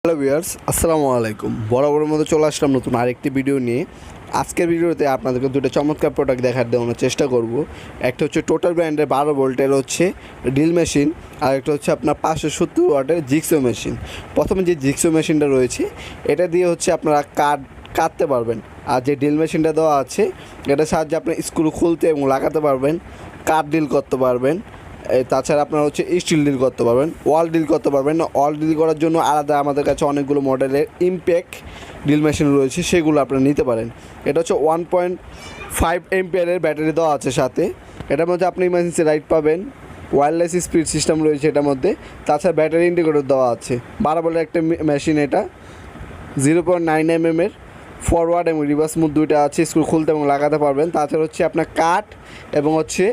Hello viewers, আসসালামু আলাইকুম। বরাবরের মতো চলে আসলাম নতুন আরেকটি ভিডিও নিয়ে। আজকের ভিডিওতে আপনাদেরকে দুটো চমৎকার প্রোডাক্ট দেওয়ানোর চেষ্টা করব। একটা হচ্ছে টোটাল ব্র্যান্ডের 12 ভোল্টের হচ্ছে ড্রিল মেশিন, আর একটা হচ্ছে আপনার 570 ওয়াটের জিক্সো মেশিন। প্রথমে যে জিক্সো মেশিনটা রয়েছে এটা দিয়ে হচ্ছে আপনারা কাটতে পারবেন, আর যে ড্রিল মেশিনটা দেওয়া আছে এটার সাহায্যে আপনি স্ক্রু খুলতে এবং লাগাতে পারবেন, কাঠ ডিল করতে পারবেন। তাছাড়া আপনারা হচ্ছে স্টিল ডিল করতে পারবেন, ওয়াল ডিল করতে পারবেন। ওয়াল ডিল করার জন্য আলাদা আমাদের কাছে অনেকগুলো মডেলের ইমপ্যাক্ট ডিল মেশিন রয়েছে, সেগুলো আপনারা নিতে পারেন। এটা হচ্ছে 1.5 এম্পিয়ারের ব্যাটারি দেওয়া আছে সাথে। এটার মধ্যে আপনি ইমার্জেন্সি লাইট পাবেন, ওয়্যারলেস স্পিড সিস্টেম রয়েছে এটার মধ্যে। তাছাড়া ব্যাটারি ইন্ডিকেটর দেওয়া আছে। 12 ভোল্টের একটা মেশিন, এটা 0.9 mm ফরওয়ার্ড এবং রিভার্স মুড দুইটা আছে, স্ক্রু খুলতে এবং লাগাতে পারবেন। তাছাড়া হচ্ছে আপনার কাঠ এবং হচ্ছে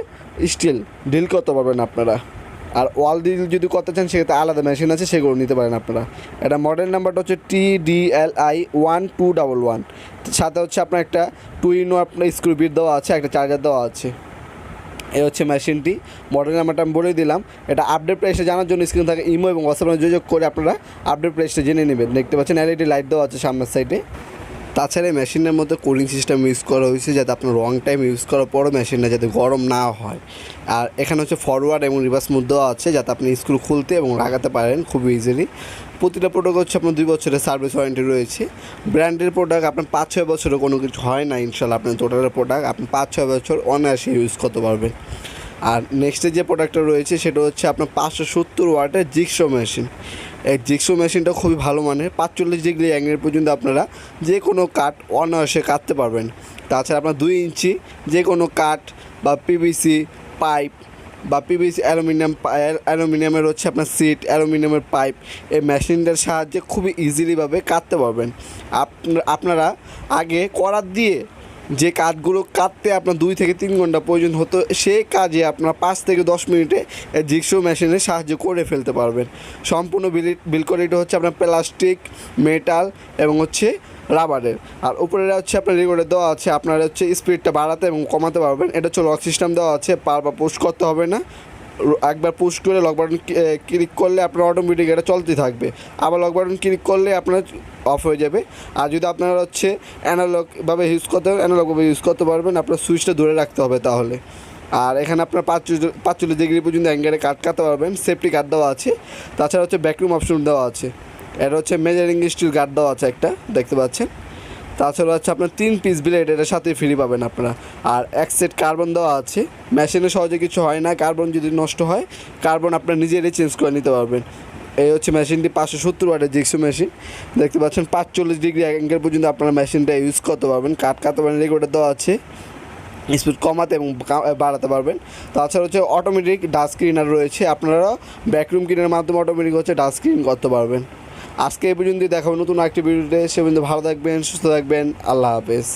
স্টিল ডিল করতে পারবেন আপনারা। আর ওয়াল ডিল যদি করতে চান সেক্ষেত্রে আলাদা মেশিন আছে, সেগুলো নিতে পারেন আপনারা। এটা মডেল নাম্বারটা হচ্ছে TDLI 1211। সাথে হচ্ছে আপনার একটা 2-in-1 আপনার স্ক্রু বিট দেওয়া আছে, একটা চার্জার দেওয়া আছে। এই হচ্ছে মেশিনটি। মডেল নাম্বারটা আমি বলে দিলাম। এটা আপডেট প্রাইসটা জানার জন্য স্ক্রিন থাকে ইমো এবং হোয়াটসঅ্যাপে যোগাযোগ করে আপনারা আপডেট প্রাইসটা জেনে নেবেন। দেখতে পাচ্ছেন LED লাইট দেওয়া আছে সামনের সাইডে। তাছাড়া এই মেশিনের মধ্যে কুলিং সিস্টেম ইউজ করা হয়েছে, যাতে আপনার লং টাইম ইউজ করার পরও মেশিনটা যাতে গরম না হয়। আর এখানে হচ্ছে ফরওয়ার্ড এবং রিভার্স মুড দেওয়া আছে, যাতে আপনি স্ক্রু খুলতে এবং লাগাতে পারেন খুব ইজিলি। প্রতিটা প্রোডাক্ট হচ্ছে আপনার 2 বছরের সার্ভিস ওয়ারেন্টি রয়েছে। ব্র্যান্ডের প্রোডাক্ট আপনার 5-6 বছরও কোনো কিছু হয় না ইনশাল্লাহ। আপনার টোটালের প্রোডাক্ট আপনি 5-6 বছর অনায়াসে ইউজ করতে পারবেন। আর নেক্সটে যে প্রোডাক্টটা রয়েছে সেটা হচ্ছে আপনার 570 ওয়াটের জিক্সো মেশিন। এই জিক্সো মেশিনটা খুবই ভালো মানের। 45 ডিগ্রি অ্যাঙ্গেল পর্যন্ত আপনারা যে কোনো কাঠ অনায়াসে কাটতে পারবেন। তাছাড়া আপনার 2 ইঞ্চি যে কোনো কাঠ বা PVC পাইপ বা PVC অ্যালুমিনিয়ামের হচ্ছে আপনার সিট, অ্যালুমিনিয়ামের পাইপ, এই মেশিনটার সাহায্যে খুবই ইজিলিভাবে কাটতে পারবেন। আপনারা আগে করাত দিয়ে যে কাঠগুলো কাটতে আপনার 2 থেকে 3 ঘন্টা প্রয়োজন হতো, সেই কাজে আপনার 5 থেকে 10 মিনিটে জিক্সো মেশিনের সাহায্য করে ফেলতে পারবেন। সম্পূর্ণ বিল কোয়ালিটি হচ্ছে আপনার প্লাস্টিক, মেটাল এবং হচ্ছে রাবারের। আর উপরে হচ্ছে আপনার রেগুলেটর দেওয়া আছে, আপনারা হচ্ছে স্পিডটা বাড়াতে এবং কমাতে পারবেন। এটা হচ্ছে লক সিস্টেম দেওয়া আছে, বারবার পুশ করতে হবে না। একবার পুশ করে লক বাটন ক্লিক করলে আপনার অটোমেটিক এটা চলতে থাকবে, আবার লক বাটন ক্লিক করলে আপনার অফ হয়ে যাবে। আর যদি আপনারা হচ্ছে অ্যানালগভাবে ইউজ করতে পারবেন, আপনার সুইচটা ধরে রাখতে হবে তাহলে। আর এখানে আপনার 45 ডিগ্রি পর্যন্ত অ্যাঙ্গেলে কাটতে পারবেন। সেফটি গার্ড দেওয়া আছে। তাছাড়া হচ্ছে ব্যাকরুম অপশন দেওয়া আছে। এটা হচ্ছে মেজারিং স্টিল গার্ড দেওয়া আছে একটা, দেখতে পাচ্ছেন। তাছাড়া হচ্ছে আপনার 3 পিস ব্লেড এটার সাথে ফ্রি পাবেন আপনারা। আর 1 সেট কার্বন দেওয়া আছে। মেশিনে সহজে কিছু হয় না, কার্বন যদি নষ্ট হয় কার্বন আপনার নিজেরাই চেঞ্জ করে নিতে পারবেন। এই হচ্ছে মেশিনটি 570 ওয়াটের জিক্সো মেশিন, দেখতে পাচ্ছেন। 45 ডিগ্রি অ্যাঙ্গেল পর্যন্ত আপনারা মেশিনটা ইউজ করতে পারবেন, কাটতে পারবেন। রেগুলেটর দেওয়া আছে, স্পিড কমাতে এবং বাড়াতে পারবেন। তাছাড়া হচ্ছে অটোমেটিক ডাস্ট ক্লিনার রয়েছে, আপনারা ব্যাকরুম ক্লিনারের মাধ্যমে অটোমেটিক হচ্ছে ডাস্ট ক্লিন করতে পারবেন। আজকে এই পর্যন্ত দেখাবো নতুন একটি ভিডিওতে। সে পর্যন্ত ভালো থাকবেন, সুস্থ থাকবেন। আল্লাহ হাফেজ।